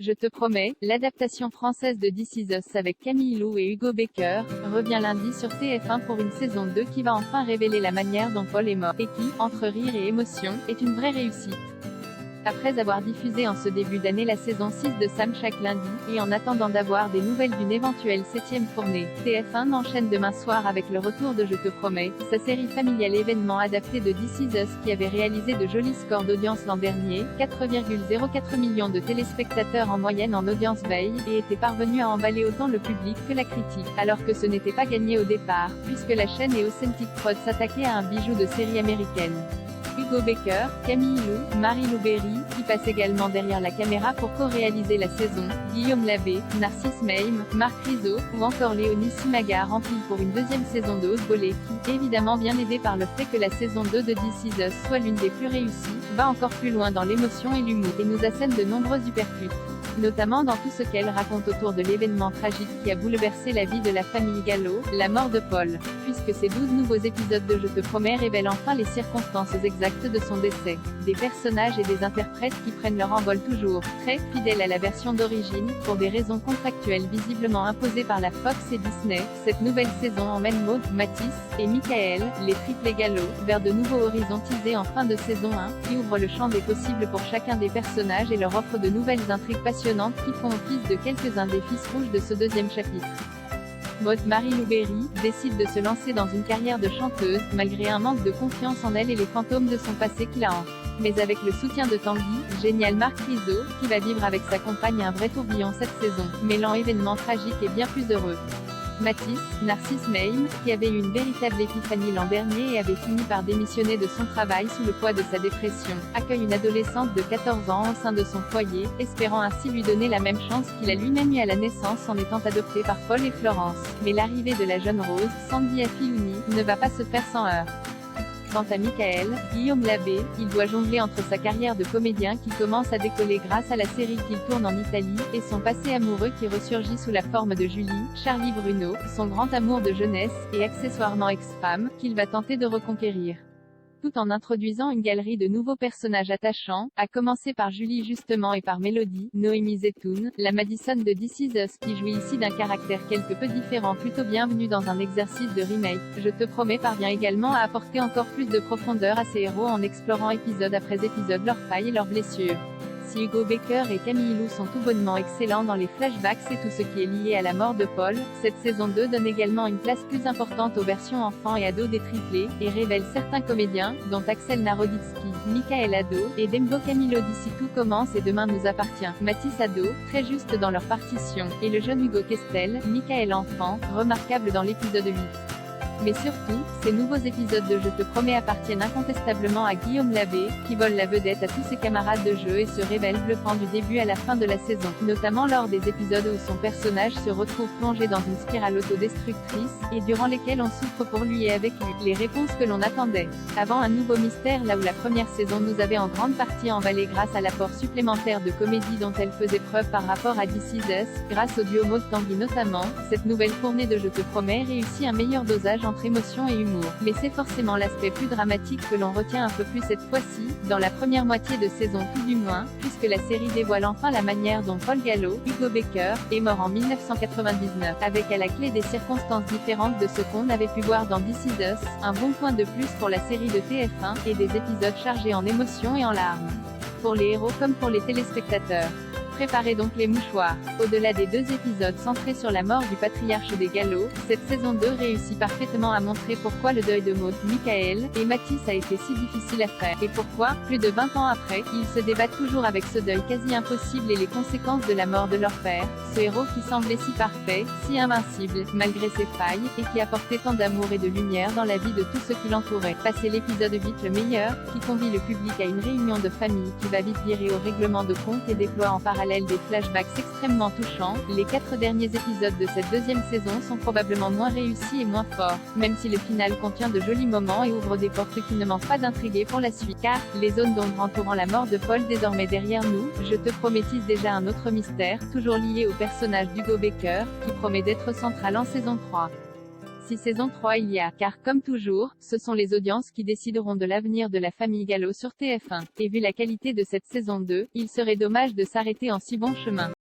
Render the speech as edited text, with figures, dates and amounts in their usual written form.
Je te promets, l'adaptation française de This Is Us avec Camille Lou et Hugo Becker, revient lundi sur TF1 pour une saison 2 qui va enfin révéler la manière dont Paul est mort, et qui, entre rire et émotion, est une vraie réussite. Après avoir diffusé en ce début d'année la saison 6 de Sam chaque lundi, et en attendant d'avoir des nouvelles d'une éventuelle 7e fournée, TF1 enchaîne demain soir avec le retour de Je te promets, sa série familiale événement adaptée de This Is Us qui avait réalisé de jolis scores d'audience l'an dernier, 4,04 millions de téléspectateurs en moyenne en audience veille, et était parvenu à emballer autant le public que la critique, alors que ce n'était pas gagné au départ, puisque la chaîne et Authentic Prod s'attaquaient à un bijou de série américaine. Hugo Becker, Camille Lou, Marie-Lou Berry, qui passe également derrière la caméra pour co-réaliser la saison, Guillaume Labbé, Narcisse Meym, Marc Rizzo, ou encore Léonie Simaga remplit pour une deuxième saison de Haute Volée, qui, évidemment bien aidée par le fait que la saison 2 de This Is Us soit l'une des plus réussies, va encore plus loin dans l'émotion et l'humour, et nous assène de nombreuses uppercuts. Notamment dans tout ce qu'elle raconte autour de l'événement tragique qui a bouleversé la vie de la famille Gallo, la mort de Paul. Puisque ces 12 nouveaux épisodes de Je te promets révèlent enfin les circonstances exactes de son décès. Des personnages et des interprètes qui prennent leur envol toujours, très fidèles à la version d'origine, pour des raisons contractuelles visiblement imposées par la Fox et Disney. Cette nouvelle saison emmène Maud, Mathis, et Michael, les triplés Gallo, vers de nouveaux horizons teasés en fin de saison 1, qui ouvrent le champ des possibles pour chacun des personnages et leur offrent de nouvelles intrigues passionnantes qui font office de quelques-uns des fils rouges de ce deuxième chapitre. Maud Marie-Lou Berry décide de se lancer dans une carrière de chanteuse, malgré un manque de confiance en elle et les fantômes de son passé qui la hantent. Mais avec le soutien de Tanguy, génial Marc Rizzo, qui va vivre avec sa compagne un vrai tourbillon cette saison, mêlant événements tragiques et bien plus heureux. Mathis, Narcisse Meym, qui avait eu une véritable épiphanie l'an dernier et avait fini par démissionner de son travail sous le poids de sa dépression, accueille une adolescente de 14 ans au sein de son foyer, espérant ainsi lui donner la même chance qu'il a lui-même eu à la naissance en étant adopté par Paul et Florence. Mais l'arrivée de la jeune Rose, Sandy Affilouni, ne va pas se faire sans heurts. Quant à Michael, Guillaume Labbé, il doit jongler entre sa carrière de comédien qui commence à décoller grâce à la série qu'il tourne en Italie, et son passé amoureux qui ressurgit sous la forme de Julie, Charlie Bruno, son grand amour de jeunesse, et accessoirement ex-femme, qu'il va tenter de reconquérir. Tout en introduisant une galerie de nouveaux personnages attachants, à commencer par Julie justement et par Mélodie, Noémie Zetoun, la Madison de This Is Us, qui jouit ici d'un caractère quelque peu différent plutôt bienvenu dans un exercice de remake. Je te promets parvient également à apporter encore plus de profondeur à ses héros en explorant épisode après épisode leurs failles et leurs blessures. Si Hugo Becker et Camille Lou sont tout bonnement excellents dans les flashbacks et tout ce qui est lié à la mort de Paul, cette saison 2 donne également une place plus importante aux versions enfants et ados des triplés, et révèle certains comédiens, dont Axel Naroditsky, Michael ado, et Dembo Camillo d'ici tout commence et demain nous appartient, Mathis ado, très juste dans leur partition, et le jeune Hugo Kestel, Michael enfant, remarquable dans l'épisode 8. Mais surtout, ces nouveaux épisodes de Je te promets appartiennent incontestablement à Guillaume Labbé, qui vole la vedette à tous ses camarades de jeu et se révèle bluffant du début à la fin de la saison, notamment lors des épisodes où son personnage se retrouve plongé dans une spirale autodestructrice, et durant lesquels on souffre pour lui et avec lui, les réponses que l'on attendait. Avant un nouveau mystère là où la première saison nous avait en grande partie emballé grâce à l'apport supplémentaire de comédie dont elle faisait preuve par rapport à This Is Us, grâce au duo Maud Tanguy notamment, cette nouvelle fournée de Je te promets réussit un meilleur dosage entre émotion et humour. Mais c'est forcément l'aspect plus dramatique que l'on retient un peu plus cette fois-ci, dans la première moitié de saison tout du moins, puisque la série dévoile enfin la manière dont Paul Gallo, Hugo Becker, est mort en 1999, avec à la clé des circonstances différentes de ce qu'on avait pu voir dans This Is Us, un bon point de plus pour la série de TF1, et des épisodes chargés en émotions et en larmes. Pour les héros comme pour les téléspectateurs. Préparez donc les mouchoirs. Au-delà des 2 épisodes centrés sur la mort du patriarche des Gallo, cette saison 2 réussit parfaitement à montrer pourquoi le deuil de Maud, Michael, et Mathis a été si difficile à faire, et pourquoi, plus de 20 ans après, ils se débattent toujours avec ce deuil quasi impossible et les conséquences de la mort de leur père, ce héros qui semblait si parfait, si invincible, malgré ses failles, et qui apportait tant d'amour et de lumière dans la vie de tous ceux qui l'entouraient. Passé l'épisode 8 le meilleur, qui convie le public à une réunion de famille qui va vite virer au règlement de compte et déploie en parallèle des flashbacks extrêmement touchants, les 4 derniers épisodes de cette deuxième saison sont probablement moins réussis et moins forts, même si le final contient de jolis moments et ouvre des portes qui ne manquent pas d'intriguer pour la suite, car, les zones d'ombre entourant la mort de Paul désormais derrière nous, Je te promettise déjà un autre mystère, toujours lié au personnage d'Hugo Becker, qui promet d'être central en saison 3. Si saison 3 il y a, car, comme toujours, ce sont les audiences qui décideront de l'avenir de la famille Gallo sur TF1. Et vu la qualité de cette saison 2, il serait dommage de s'arrêter en si bon chemin.